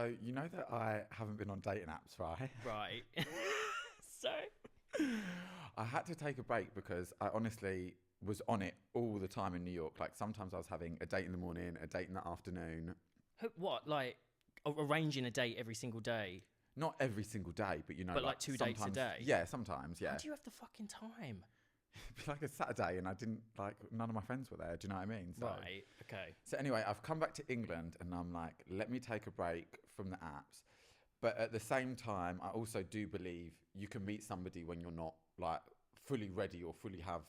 So, you know that I haven't been on dating apps, right? Right. So? I had to take a break because I honestly was on it all the time in New York. Like, sometimes I was having a date in the morning, a date in the afternoon. What, like, arranging a date every single day? Not every single day, but, you know, But, like 2 dates a day? Yeah, sometimes, yeah. How do you have the fucking time? It'd be like a Saturday and I didn't, like, none of my friends were there. Do you know what I mean? So, Right, okay. So anyway, I've come back to England and I'm like, let me take a break from the apps. But at the same time, I also do believe you can meet somebody when you're not, like, fully ready or fully have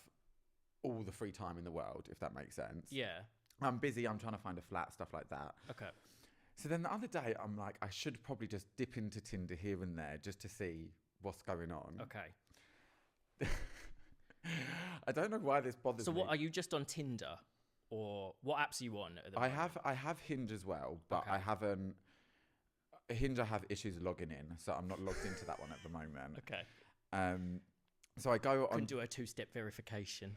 all the free time in the world, if that makes sense. Yeah. I'm busy, I'm trying to find a flat, stuff like that. Okay. So then the other day, I'm like, I should probably just dip into Tinder here and there just to see what's going on. Okay. I don't know why this bothers me. So what, are you just on Tinder? Or what apps are you on at the moment? I have Hinge as well, but Okay. I haven't... Hinge, I have issues logging in, so I'm not logged into that one at the moment. Okay. So I go on... Couldn't do a 2-step verification.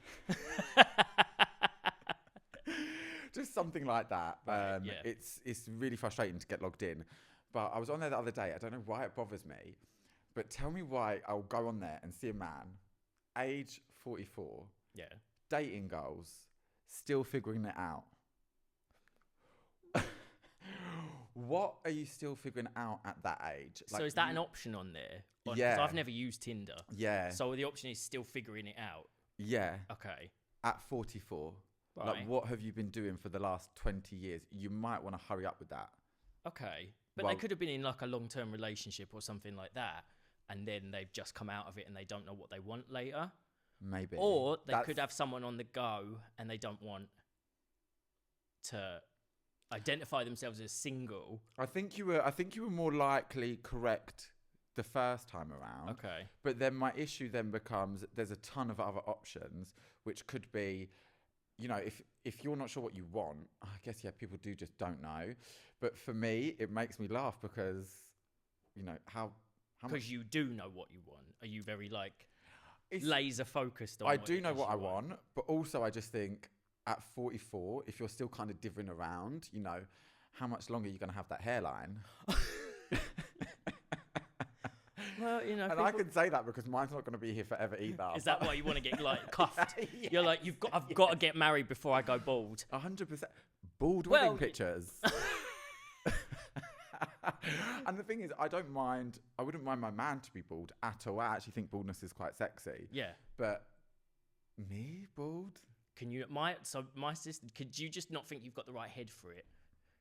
Just something like that. Right, yeah. It's really frustrating to get logged in. But I was on there the other day. I don't know why it bothers me, but tell me why I'll go on there and see a man, age 44, Yeah. dating goals, still figuring it out. What are you still figuring out at that age? So is that an option on there? Yeah. Because I've never used Tinder. Yeah. So the option is still figuring it out. Yeah. Okay. At 44. Right. Like, what have you been doing for the last 20 years? You might want to hurry up with that. Okay. But Well- they could have been in like a long-term relationship or something like that. And then they've just come out of it and they don't know what they want later. Maybe. Or they could have someone on the go and they don't want to identify themselves as single. I think you were more likely correct the first time around. Okay. But then my issue then becomes there's a ton of other options, which could be, you know, if you're not sure what you want, I guess, yeah, people just don't know. But for me, it makes me laugh because, you know, how much... Because you do know what you want. Are you very It's- laser focused on I what do it know is what you I want, but also I just think at 44, if you're still kind of divvying around, you know, how much longer are you going to have that hairline? Well, you know, And I can say that because mine's not going to be here forever either. is that why you want to get like cuffed? Yeah. You're like, I've got to get married before I go bald. 100%. Bald Well, wedding pictures. And the thing is, I wouldn't mind my man to be bald at all. I actually think baldness is quite sexy. Yeah. But me, bald? Can you, my sister, could you just not think you've got the right head for it?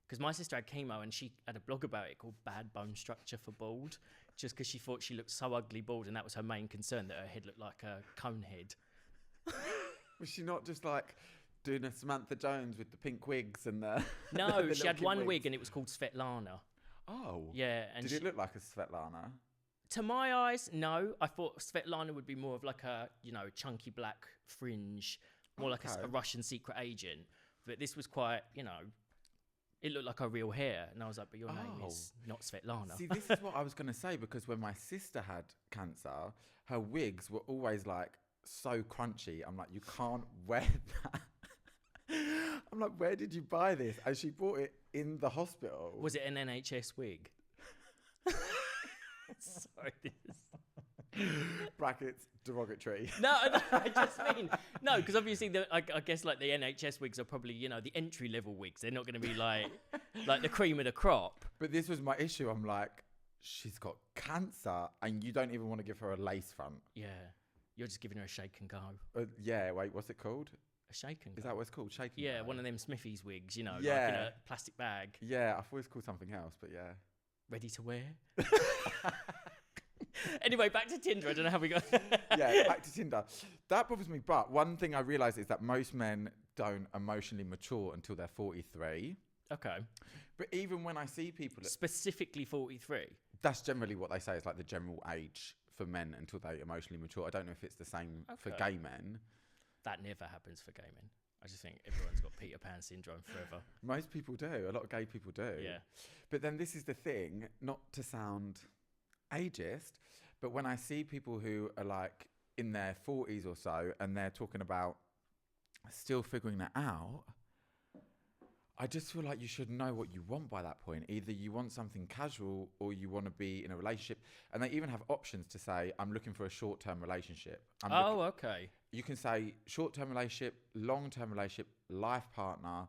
Because my sister had chemo and she had a blog about it called Bad Bone Structure for Bald, just because she thought she looked so ugly bald and that was her main concern, that her head looked like a cone head. Was she not just like doing a Samantha Jones with the pink wigs and the... No, the she little had kid one wigs? wig and it was called Svetlana. Oh. Yeah. And Did it look like a Svetlana? to my eyes, no. I thought Svetlana would be more of like a, you know, chunky black fringe, more like Okay. a Russian secret agent. But this was quite, you know, it looked like her real hair. And I was like, but your name is not Svetlana. See, this is what I was going to say, because when my sister had cancer, her wigs were always like so crunchy. I'm like, you can't wear that. I'm like, where did you buy this? And she bought it in the hospital. Was it an NHS wig? Sorry, Brackets, derogatory. No, I just mean no, because obviously I guess like the NHS wigs are probably, you know, the entry level wigs. They're not going to be like the cream of the crop. But this was my issue. I'm like, she's got cancer, and you don't even want to give her a lace front. Yeah, you're just giving her a shake and go. Yeah, wait, what's it called? A shake and go. Is that what it's called? Shaking? Yeah, go? one of them Smithy's wigs, you know, like in Yeah. a plastic bag, Yeah, I thought it was called something else, but yeah. ready to wear. Anyway, back to Tinder. I don't know how we got. Yeah, back to Tinder. That bothers me. But one thing I realised is that most men don't emotionally mature until they're 43. Okay. But even when I see people, Specifically 43. that's generally what they say is like the general age for men until they emotionally mature. I don't know if it's the same for Okay. gay men. That never happens for gay men. I just think everyone's got Peter Pan syndrome forever. Most people do. A lot of gay people do. Yeah. But then this is the thing, not to sound ageist, but when I see people who are like in their 40s or so and they're talking about still figuring that out, I just feel like you should know what you want by that point. Either you want something casual or you want to be in a relationship. And they even have options to say, I'm looking for a short-term relationship. Okay. You can say short-term relationship, long-term relationship, life partner,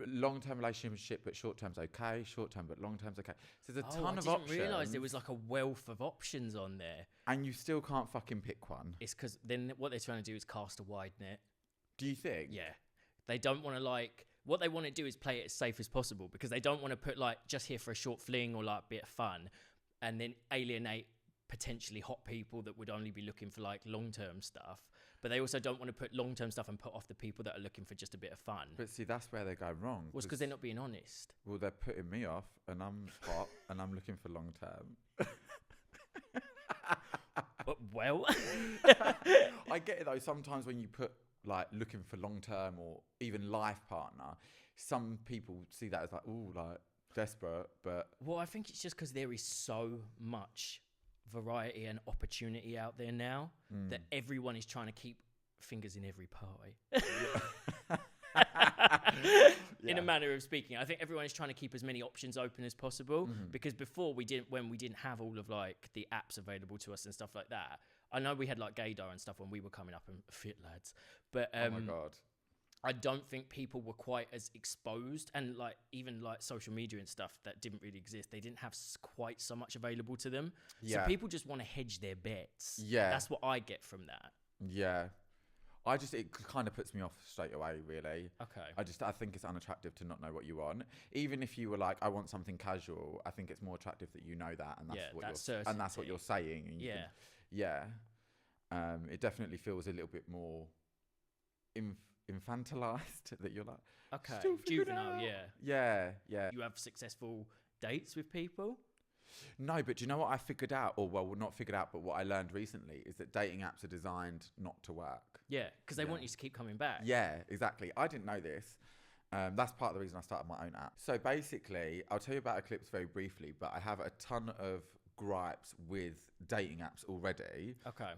long-term relationship, but short-term's okay, short-term, but long-term's okay. So there's a ton of options. I didn't realise there was like a wealth of options on there. And you still can't fucking pick one. It's because then what they're trying to do is cast a wide net. Do you think? Yeah. They don't want to like... What they want to do is play it as safe as possible because they don't want to put like just here for a short fling or like a bit of fun and then alienate potentially hot people that would only be looking for like long-term stuff. But they also don't want to put long-term stuff and put off the people that are looking for just a bit of fun. But see, that's where they go wrong. Well, it's because they're not being honest. Well, they're putting me off and I'm hot and I'm looking for long-term. Well, I get it though. Sometimes when you put like looking for long-term or even life partner, some people see that as like, ooh, like desperate. But well, I think it's just because there is so much variety and opportunity out there now that everyone is trying to keep fingers in every pie. In a manner of speaking, I think everyone is trying to keep as many options open as possible because before when we didn't have all of like the apps available to us and stuff like that. I know we had like Gaydar and stuff when we were coming up and fit lads, but oh my god, I don't think people were quite as exposed, and like even like social media and stuff that didn't really exist, they didn't have quite so much available to them. So people just want to hedge their bets. Yeah, that's what I get from that. Yeah, it kind of puts me off straight away, really. Okay. I think it's unattractive to not know what you want. Even if you were like, I want something casual, I think it's more attractive that you know that, and that's what you're saying. And it definitely feels a little bit more infantilized that you're like, okay, juvenile. Yeah. You have successful dates with people? No, but do you know what I figured out? Or, well, not figured out, but what I learned recently is that dating apps are designed not to work. Yeah, because they want you to keep coming back. Yeah, exactly. I didn't know this. That's part of the reason I started my own app. So basically, I'll tell you about Eclipse very briefly, but I have a ton of gripes with dating apps already. Okay.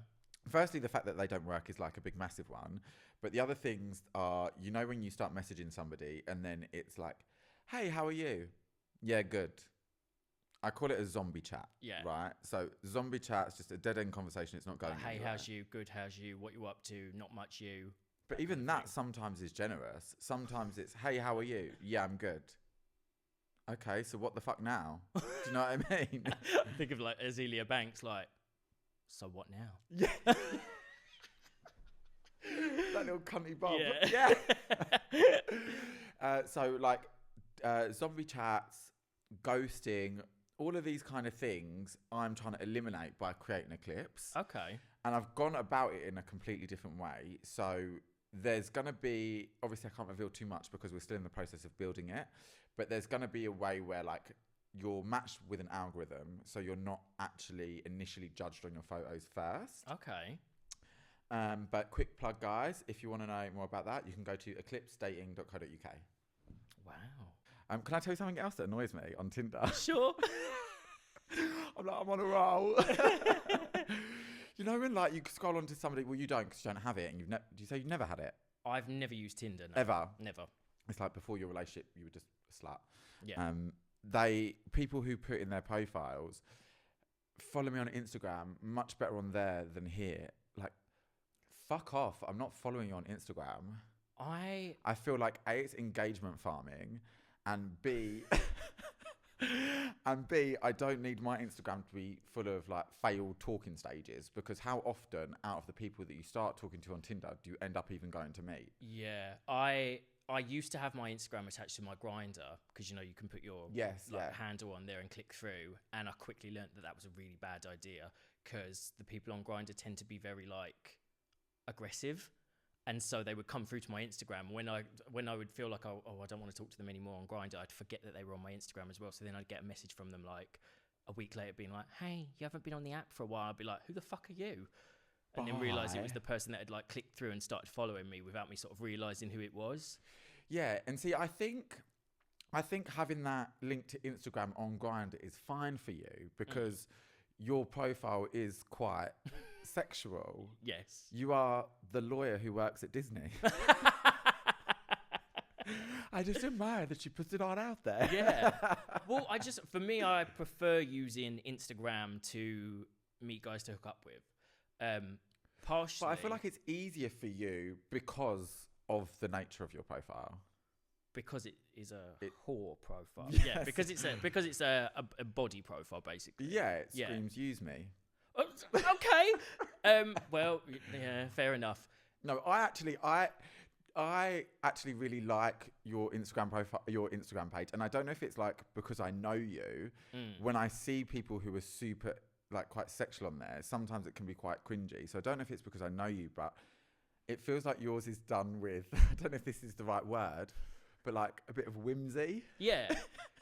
Firstly, the fact that they don't work is like a big, massive one. But the other things are, you know, when you start messaging somebody and then it's like, hey, how are you? Yeah, good. I call it a zombie chat. Yeah. Right? So zombie chat's just a dead-end conversation. It's not going anywhere. Hey, how's you? Good, how's you? What you up to? Not much you. But even that sometimes is generous. Sometimes it's, hey, how are you? Yeah, I'm good. Okay, so what the fuck now? Do you know what I mean? Think of like Azealia Banks, like, so what now? Yeah. That little cunty bob. Yeah. So like zombie chats, ghosting, all of these kind of things I'm trying to eliminate by creating Eclipse. Okay. And I've gone about it in a completely different way. So there's going to be, obviously I can't reveal too much because we're still in the process of building it, but there's going to be a way where like you're matched with an algorithm, so you're not actually initially judged on your photos first. Okay. But quick plug, guys, if you want to know more about that, you can go to eclipsedating.co.uk. Wow. Can I tell you something else that annoys me on Tinder? Sure. I'm on a roll. You know when like you scroll onto somebody, well you don't because you don't have it, and do you say you've never had it? I've never used Tinder. No. Ever? Never. It's like before your relationship, you were just a slut. Yeah. People who put in their profiles, follow me on Instagram, much better on there than here. Like, fuck off. I'm not following you on Instagram. I feel like A, it's engagement farming, and B, I don't need my Instagram to be full of like failed talking stages, because how often out of the people that you start talking to on Tinder do you end up even going to meet? Yeah, I used to have my Instagram attached to my Grindr because, you know, you can put your handle on there and click through. And I quickly learned that was a really bad idea because the people on Grindr tend to be very like aggressive. And so they would come through to my Instagram when I would feel like, oh, I don't want to talk to them anymore on Grindr. I'd forget that they were on my Instagram as well. So then I'd get a message from them like a week later being like, hey, you haven't been on the app for a while. I'd be like, who the fuck are you? And then realise it was the person that had like clicked through and started following me without me sort of realising who it was. Yeah, and see, I think having that link to Instagram on Grindr is fine for you because your profile is quite sexual. Yes. You are the lawyer who works at Disney. I just admire that she puts it all out there. Yeah. Well, for me, I prefer using Instagram to meet guys to hook up with. Partially. But I feel like it's easier for you because of the nature of your profile. Because it is a whore profile. Yes. Yeah, because it's a body profile, basically. Yeah, it screams use me. Okay. Well, yeah, fair enough. No, I actually really like your Instagram profile, your Instagram page, and I don't know if it's like because I know you. When I see people who are super like quite sexual on there, sometimes it can be quite cringy. So I don't know if it's because I know you, but it feels like yours is done with. I don't know if this is the right word, but like a bit of whimsy. Yeah,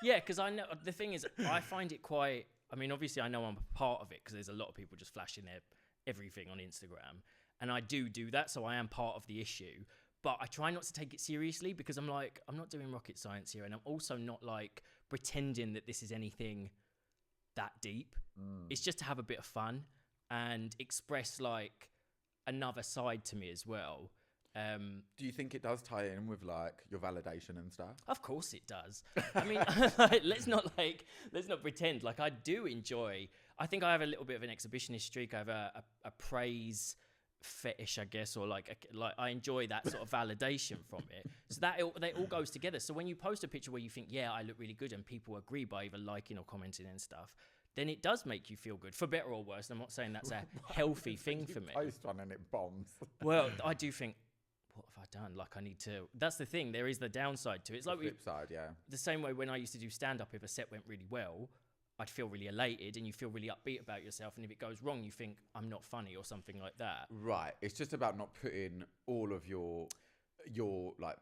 yeah. Because I know the thing is, I find it quite. I mean, obviously, I know I'm a part of it because there's a lot of people just flashing their everything on Instagram, and I do that, so I am part of the issue. But I try not to take it seriously because I'm like, I'm not doing rocket science here, and I'm also not like pretending that this is anything that deep. It's just to have a bit of fun and express like another side to me as well. Do you think it does tie in with like your validation and stuff? Of course it does. I mean, let's not pretend. Like I do enjoy. I think I have a little bit of an exhibitionist streak. I have a praise fetish, I guess, or like I enjoy that sort of validation from it. So that they all goes together. So when you post a picture where you think, yeah, I look really good, and people agree by either liking or commenting and stuff, then it does make you feel good, for better or worse. I'm not saying that's a healthy thing for me. Post one and it bombs. Well, I do think, what have I done? Like I need to. That's the thing. There is the downside to it. It's like the flip side, yeah. The same way when I used to do stand up, if a set went really well, I'd feel really elated and you feel really upbeat about yourself. And if it goes wrong, you think I'm not funny or something like that. Right. It's just about not putting all of your like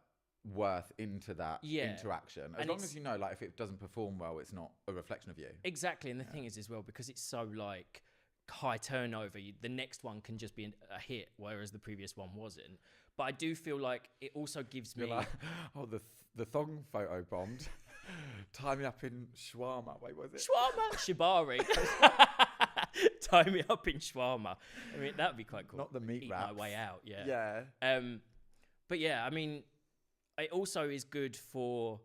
worth into that interaction. As long as you know, like if it doesn't perform well, it's not a reflection of you. Exactly. And the thing is as well, because it's so like high turnover, the next one can just be a hit, whereas the previous one wasn't. But I do feel like it also gives me like, oh, the thong photo bombed. Tie me up in shawarma. Wait, what was it? Shawarma? Shibari. Tie me up in shawarma. I mean, that would be quite cool. Not the meat Eat wraps. my way out, yeah. Yeah. But yeah, I mean, it also is good for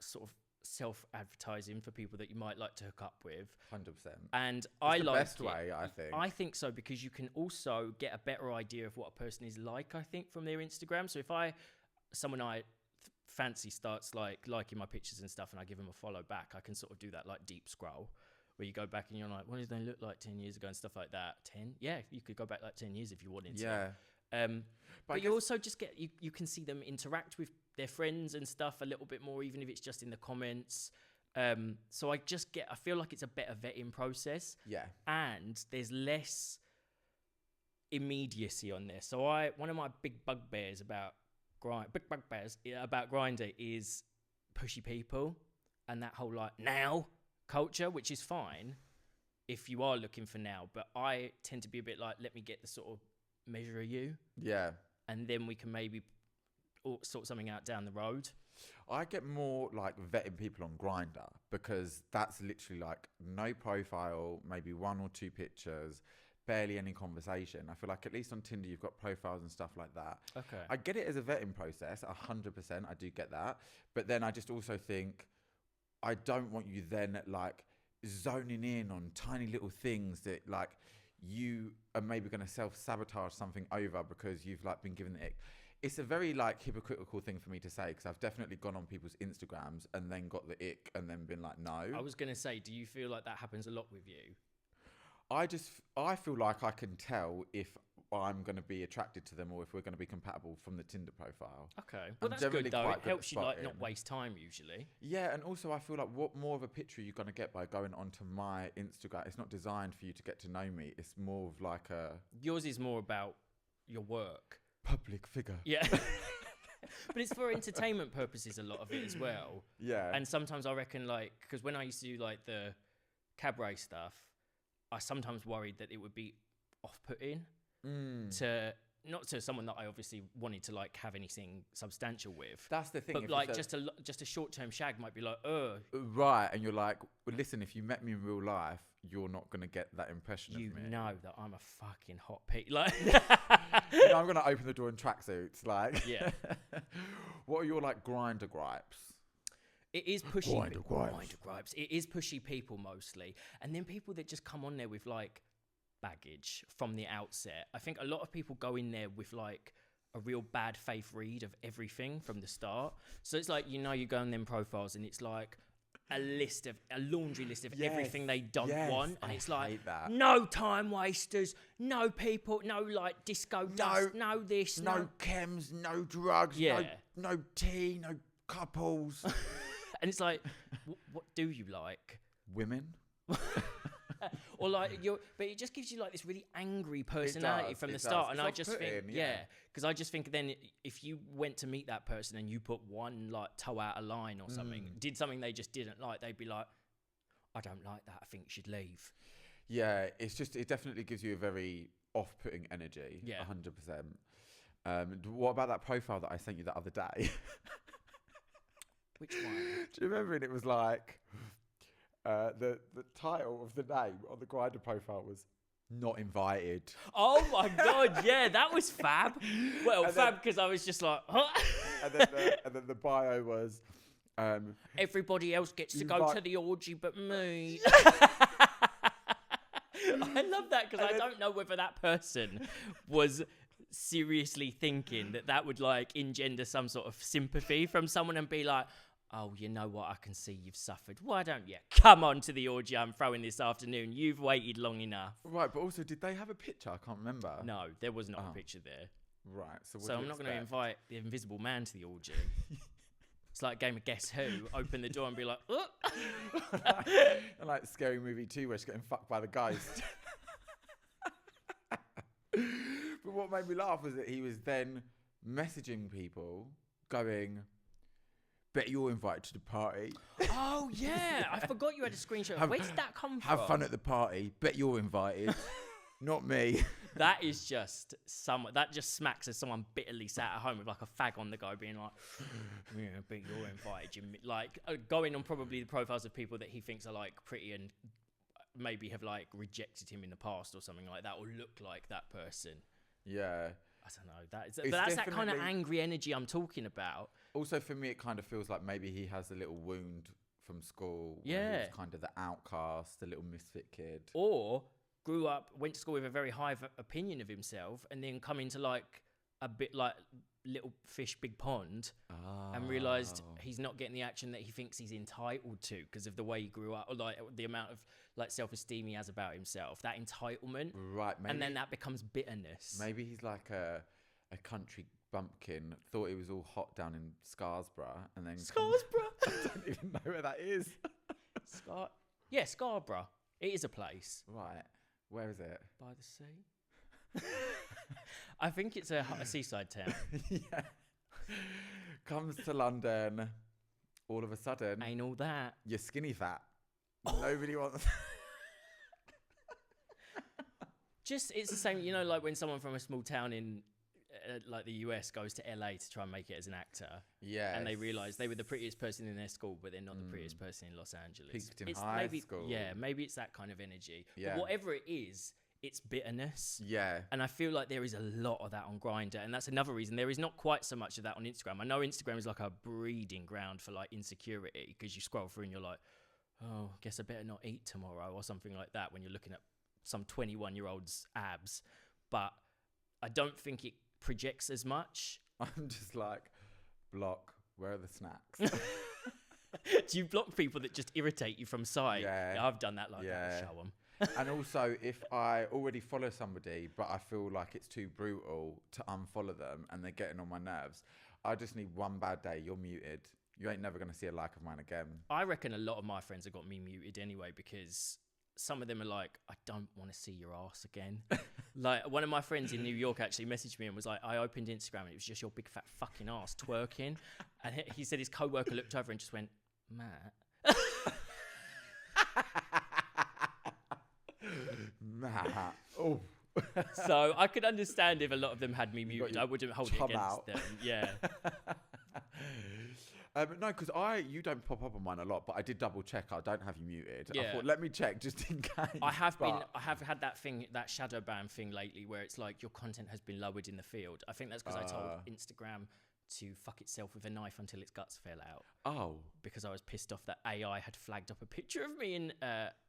sort of self-advertising for people that you might like to hook up with. 100%. And it's I the like best way, I think. I think so, because you can also get a better idea of what a person is like, I think, from their Instagram. So if someone I fancy starts like liking my pictures and stuff and I give them a follow back, I can sort of do that like deep scroll where you go back and you're like, what did they look like 10 years ago and stuff like that. 10? Yeah, you could go back like 10 years if you wanted to. Yeah. But you also just get, you can see them interact with their friends and stuff a little bit more, even if it's just in the comments. So I feel like it's a better vetting process. Yeah. And there's less immediacy on this. So one of my big bugbears about Grindr is pushy people and that whole like now culture, which is fine if you are looking for now, but I tend to be a bit like, let me get the sort of measure of you. Yeah. And then we can maybe sort something out down the road. I get more like vetting people on Grindr because that's literally like no profile, maybe one or two pictures, barely any conversation. I feel like at least on Tinder you've got profiles and stuff like that. Okay. I get it as a vetting process, 100%. I do get that. But then I just also think I don't want you then like zoning in on tiny little things that like you are maybe going to self-sabotage something over because you've like been given the ick. It's a very like hypocritical thing for me to say because I've definitely gone on people's Instagrams and then got the ick and then been like, no. I was going to say, do you feel like that happens a lot with you? I feel like I can tell if I'm going to be attracted to them or if we're going to be compatible from the Tinder profile. Okay. Well, that's good though. It helps you like not waste time usually. Yeah, and also I feel like what more of a picture you're going to get by going onto my Instagram. It's not designed for you to get to know me. It's more of like a... Yours is more about your work. Public figure. Yeah. But it's for entertainment purposes, a lot of it as well. Yeah. And sometimes I reckon like, because when I used to do like the cabaret stuff, I sometimes worried that it would be off-putting to not to someone that I obviously wanted to like have anything substantial with. That's the thing. But like just a short-term shag might be like, right, and you're like, well, listen, if you met me in real life, you're not going to get that impression of me. You know that I'm a fucking hot pig. Like, You know, I'm gonna open the door in tracksuits. Like, Yeah. What are your like Grindr gripes? It is pushy. Grindr gripes. Grindr gripes. It is pushy people mostly, and then people that just come on there with like baggage from the outset. I think a lot of people go in there with like a real bad faith read of everything from the start. So it's like, you know, you go on them profiles and it's like a laundry list of everything they don't want, and it's like no time wasters, no people, no like disco dust, no this, no chems, no drugs, no tea, no couples. And it's like, what do you like? Women. Or like but it just gives you like this really angry personality from the start, and I just think, because I just think then if you went to meet that person and you put one like toe out of line or something, did something they just didn't like, they'd be like, I don't like that, I think you should leave. Yeah, it definitely gives you a very off-putting energy. Yeah, 100%. What about that profile that I sent you the other day? Which one? Do you remember? And it was like. The title of the name on the Grindr profile was "Not Invited." Oh my god, yeah, that was fab. Well, fab because I was just like, huh? and then the bio was, everybody else gets to go to the orgy but me. I love that because I don't know whether that person was seriously thinking that would like engender some sort of sympathy from someone and be like, oh, you know what? I can see you've suffered. Why don't you come on to the orgy I'm throwing this afternoon? You've waited long enough. Right, but also, did they have a picture? I can't remember. No, there was not a picture there. Right, so I'm not going to invite the invisible man to the orgy. It's like a game of Guess Who. Open the door and be like, oh. And like Scary Movie 2 where she's getting fucked by the ghost. But what made me laugh was that he was then messaging people going, bet you're invited to the party. Oh, yeah. I forgot you had a screenshot. Where did that come from? Have fun at the party. Bet you're invited. Not me. That is just that just smacks of someone bitterly sat at home with like a fag on the go being like, yeah, bet you're invited. Like going on probably the profiles of people that he thinks are like pretty and maybe have like rejected him in the past or something like that, or look like that person. Yeah. I don't know. That's that kind of angry energy I'm talking about. Also, for me, it kind of feels like maybe he has a little wound from school. Yeah. He was kind of the outcast, the little misfit kid. Or grew up, went to school with a very high opinion of himself, and then come into like a bit like little fish, big pond, and realised he's not getting the action that he thinks he's entitled to because of the way he grew up, or like the amount of like self-esteem he has about himself, that entitlement. Right. Maybe, and then that becomes bitterness. Maybe he's like a country bumpkin, thought it was all hot down in Scarsborough, and then Scarsborough. I don't even know where that is. Yeah, Scarborough. It is a place. Right. Where is it? By the sea. I think it's a seaside town. Yeah. Comes to London, all of a sudden. Ain't all that. You're skinny fat. Nobody wants. Just, it's the same, you know, like when someone from a small town in like the US goes to LA to try and make it as an actor. Yeah. And they realise they were the prettiest person in their school, but they're not the prettiest person in Los Angeles. Peaked in high school. Yeah, maybe it's that kind of energy. Yeah. But whatever it is, it's bitterness. Yeah. And I feel like there is a lot of that on Grindr, and that's another reason there is not quite so much of that on Instagram. I know Instagram is like a breeding ground for like insecurity, because you scroll through and you're like, oh, guess I better not eat tomorrow or something like that when you're looking at some 21-year-old's abs. But I don't think it projects as much. I'm just like, block, where are the snacks? Do you block people that just irritate you from sight? Yeah. I've done that, like, yeah. Show them. And also, if I already follow somebody, but I feel like it's too brutal to unfollow them and they're getting on my nerves, I just need one bad day. You're muted. You ain't never going to see a like of mine again. I reckon a lot of my friends have got me muted anyway, because some of them are like, I don't want to see your ass again. Like, one of my friends in New York actually messaged me and was like, I opened Instagram and it was just your big fat fucking ass twerking. And he said his co-worker looked over and just went, Matt. Matt. Oh. So I could understand if a lot of them had me muted. I wouldn't hold it against them. Yeah. No, because you don't pop up on mine a lot, but I did double check. I don't have you muted. Yeah. I thought, let me check just in case. I have had that shadow ban thing lately where it's like your content has been lowered in the field. I think that's because I told Instagram to fuck itself with a knife until its guts fell out. Oh. Because I was pissed off that AI had flagged up a picture of me in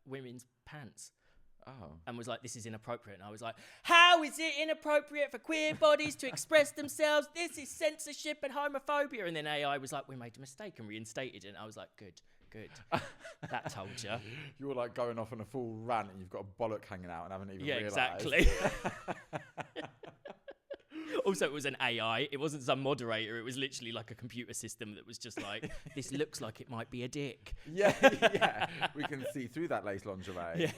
women's pants. Oh. And was like, this is inappropriate. And I was like, how is it inappropriate for queer bodies to express themselves? This is censorship and homophobia. And then AI was like, we made a mistake and reinstated it. And I was like, good. That told you. You were like going off on a full rant and you've got a bollock hanging out and haven't even realised. Exactly. Also, it was an AI. It wasn't some moderator. It was literally like a computer system that was just like, this looks like it might be a dick. Yeah. We can see through that lace lingerie. Yeah.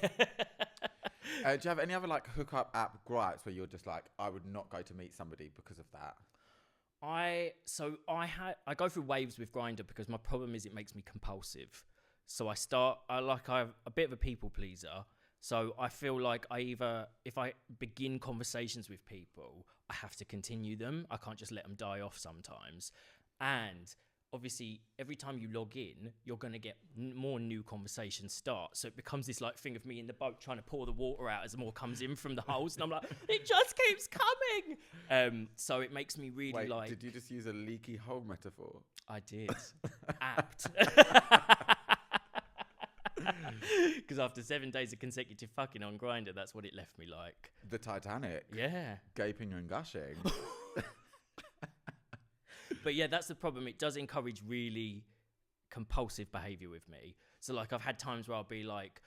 Do you have any other like hookup app gripes where you're just like, I would not go to meet somebody because of that? I go through waves with Grindr because my problem is it makes me compulsive. So I'm a bit of a people pleaser. So I feel like if I begin conversations with people, I have to continue them. I can't just let them die off sometimes. And obviously, every time you log in, you're going to get more new conversations start. So it becomes this like thing of me in the boat trying to pour the water out as more comes in from the holes. And I'm like, it just keeps coming. So it makes me really like... Did you just use a leaky hole metaphor? I did. Apt. Because after 7 days of consecutive fucking on Grindr, that's what it left me like. The Titanic. Yeah. Gaping and gushing. But yeah, that's the problem. It does encourage really compulsive behaviour with me. So like I've had times where I'll be like,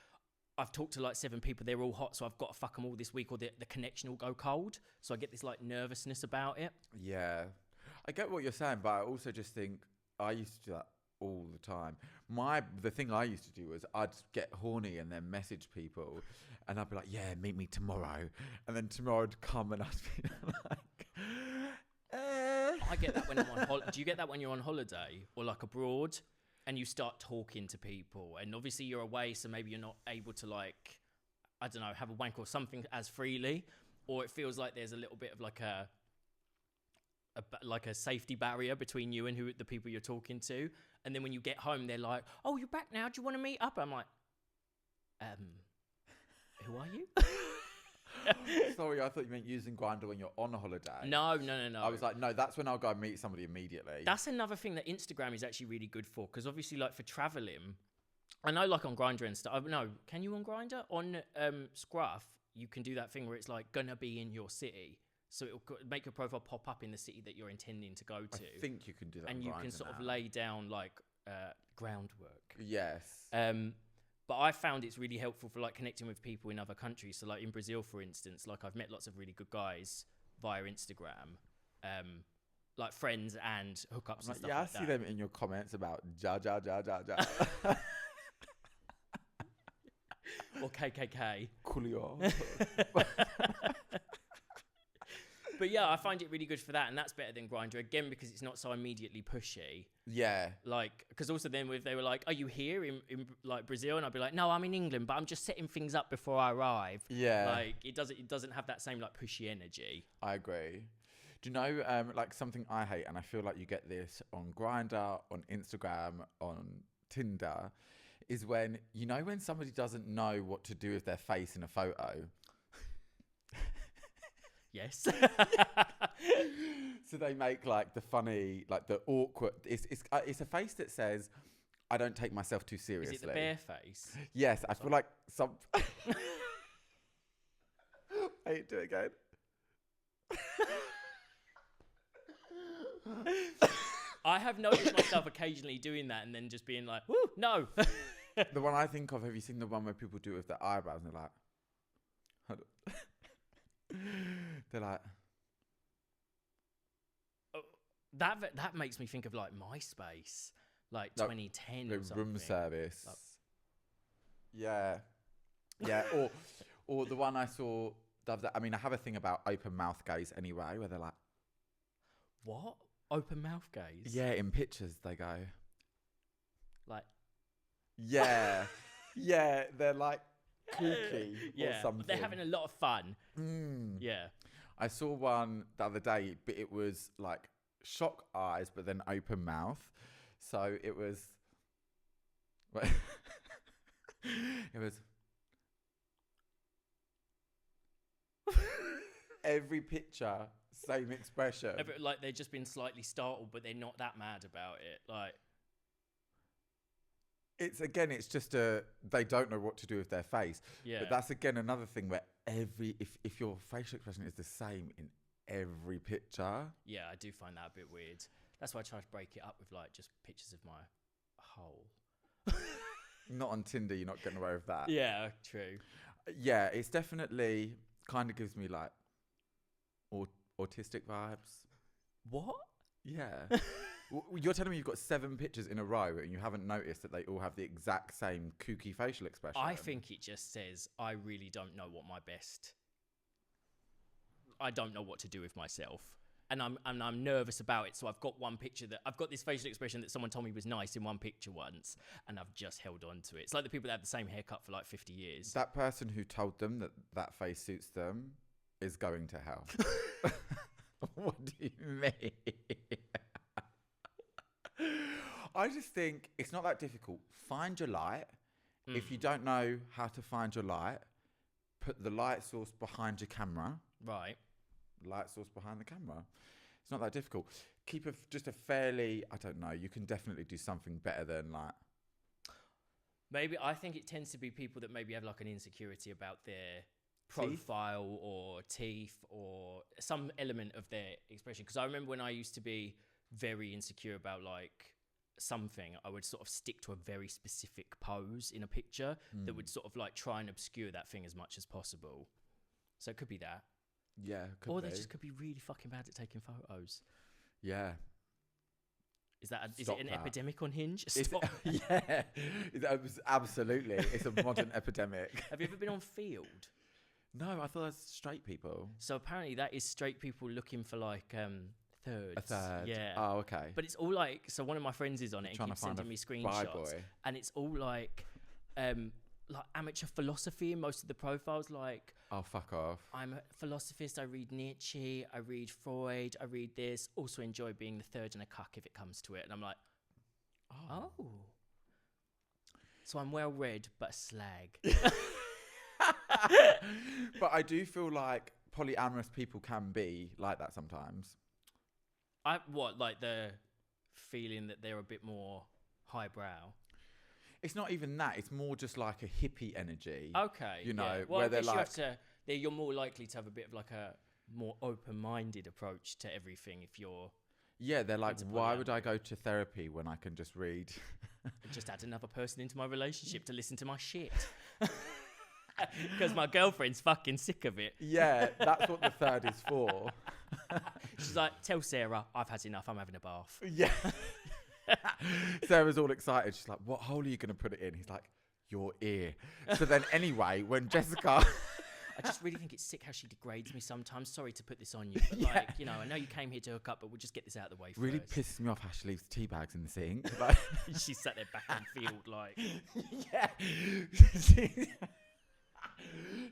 I've talked to like 7 people, they're all hot, so I've got to fuck them all this week or the connection will go cold. So I get this like nervousness about it. Yeah. I get what you're saying, but I also just think I used to do that all the time. The thing I used to do was I'd get horny and then message people and I'd be like, yeah, meet me tomorrow. And then tomorrow would come and I'd be like... I get that when I'm on holiday. Do you get that when you're on holiday or like abroad and you start talking to people and obviously you're away, so maybe you're not able to like, I don't know, have a wank or something as freely, or it feels like there's a little bit of like a safety barrier between you and the people you're talking to. And then when you get home, they're like, oh, you're back now. Do you want to meet up? I'm like, who are you? Sorry, I thought you meant using Grindr when you're on a holiday. No. I was like, no, that's when I'll go and meet somebody immediately. That's another thing that Instagram is actually really good for, because obviously, like for traveling, I know, like on Grindr and stuff. No, can you on Grindr? On Scruff, you can do that thing where it's like gonna be in your city, so it'll make your profile pop up in the city that you're intending to go to. I think you can do that, and on you Grindr can sort now. of lay down like groundwork. Yes. But I found it's really helpful for like connecting with people in other countries. So like in Brazil, for instance, like I've met lots of really good guys via Instagram, like friends and hookups and stuff yeah, like that. I see them in your comments about ja. Or KKK. Coolio. But yeah, I find it really good for that, and that's better than Grindr again because it's not so immediately pushy. Yeah. Like, because also then if they were like, "Are you here in like Brazil?" and I'd be like, "No, I'm in England, but I'm just setting things up before I arrive." Yeah. Like it doesn't have that same like pushy energy. I agree. Do you know like something I hate, and I feel like you get this on Grindr, on Instagram, on Tinder, is when somebody doesn't know what to do with their face in a photo. Yes. So they make like the funny, like the awkward. It's a face that says, "I don't take myself too seriously." Is it the bear face? Yes, I feel like some. Hey, do it again. I have noticed myself occasionally doing that and then just being like, "Woo, no." The one I think of, have you seen the one where people do it with their eyebrows and they're like, they're like, that makes me think of like MySpace, like 2010 the or something. room service. Yeah. Or the one I saw the other, I mean, I have a thing about open mouth gaze anyway, where they're like, what? Open mouth gaze? Yeah, in pictures they go like, yeah. Yeah, they're like kooky or something. They're having a lot of fun. Yeah. I saw one the other day, but it was like shock eyes, but then open mouth. So it was. It was. Every picture, same expression. Like they've just been slightly startled, but they're not that mad about it. Like. It's just they don't know what to do with their face. Yeah. But that's again another thing where if your facial expression is the same in every picture. Yeah, I do find that a bit weird. That's why I try to break it up with like just pictures of my hole. Not on Tinder, you're not getting away with that. Yeah, true. Yeah, it's definitely kind of gives me like autistic vibes. What? Yeah. You're telling me you've got 7 pictures in a row and you haven't noticed that they all have the exact same kooky facial expression? I think it just says, I really don't know I don't know what to do with myself. And I'm nervous about it. So I've got one picture I've got this facial expression that someone told me was nice in one picture once. And I've just held on to it. It's like the people that have the same haircut for like 50 years. That person who told them that face suits them is going to hell. What do you mean? I just think it's not that difficult. Find your light. If you don't know how to find your light, put the light source behind your camera. Right. Light source behind the camera. It's not that difficult. Keep just a fairly, I don't know, you can definitely do something better than like. Maybe I think it tends to be people that maybe have like an insecurity about their profile or teeth or some element of their expression. Because I remember when I used to be very insecure about like something, I would sort of stick to a very specific pose in a picture that would sort of like try and obscure that thing as much as possible. So it could be that. Yeah, or they just could be really fucking bad at taking photos. Yeah. Is it an epidemic on Hinge? Yeah, absolutely. It's a modern epidemic. Have you ever been on Field? No, I thought that's straight people. So apparently that is straight people looking for like thirds. A third. Yeah. Oh, okay. But it's all like, so one of my friends is on it and keeps sending me screenshots. And it's all like amateur philosophy in most of the profiles. Like, oh, fuck off. I'm a philosophist. I read Nietzsche. I read Freud. I read this. Also enjoy being the third and a cuck if it comes to it. And I'm like, oh. So I'm well read, but a slag. But I do feel like polyamorous people can be like that sometimes. Like the feeling that they're a bit more highbrow? It's not even that. It's more just like a hippie energy. Okay. You know, yeah. Well, where they're like... you're more likely to have a bit of like a more open-minded approach to everything if you're... Yeah, they're like, why would I go to therapy when I can just read? Just add another person into my relationship to listen to my shit. Because my girlfriend's fucking sick of it. Yeah, that's what the third is for. She's like, tell Sarah, I've had enough, I'm having a bath. Yeah. Sarah's all excited. She's like, what hole are you going to put it in? He's like, your ear. So then anyway, when Jessica... I just really think it's sick how she degrades me sometimes. Sorry to put this on you, but like, you know, I know you came here to hook up, but we'll just get this out of the way first. Really pisses me off how she leaves tea bags in the sink. She sat there back in field like... Yeah.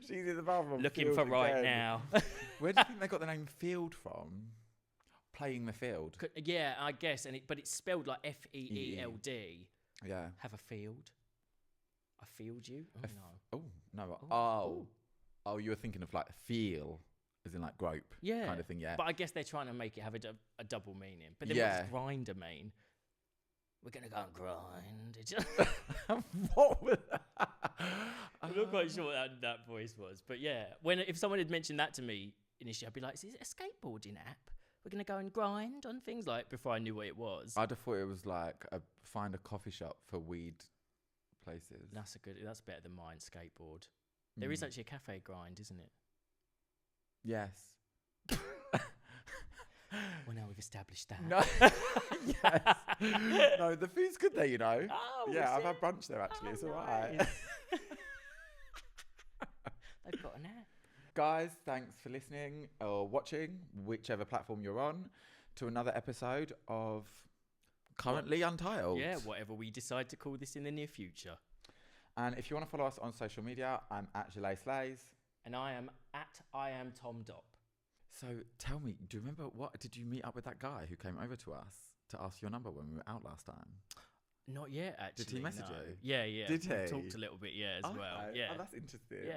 She's in the bathroom. Looking for right now. Where do you think they got the name Field from? Playing the field. Yeah, I guess. But it's spelled like F-E-E-L-D. Yeah. Have a field. I field you? Oh, no. Oh, no. Oh, you were thinking of like feel, as in like grope kind of thing, yeah. But I guess they're trying to make it have a double meaning. But then what does grinder mean? We're going to go and grind. What was that? I'm not quite sure what that voice was. But yeah, if someone had mentioned that to me initially, I'd be like, is it a skateboarding app? We're going to go and grind on things, like, before I knew what it was. I'd have thought it was like find a coffee shop for weed places. That's better than mine, skateboard. There is actually a cafe grind, isn't it? Yes. Well, now we've established that. No. Yes. No, the food's good there, you know. Oh, yeah, I've had brunch there actually. It's all right. They've got an app. Guys, thanks for listening or watching, whichever platform you're on, to another episode of Currently Untitled. Yeah, whatever we decide to call this in the near future. And if you want to follow us on social media, I'm at Gilet Slays. And I am at IamTomDop. So tell me, do you remember did you meet up with that guy who came over to us to ask your number when we were out last time? Not yet, actually. Did he message no. you? Yeah. Did he? We talked a little bit, as well. Okay. Yeah. Oh, that's interesting. Yeah.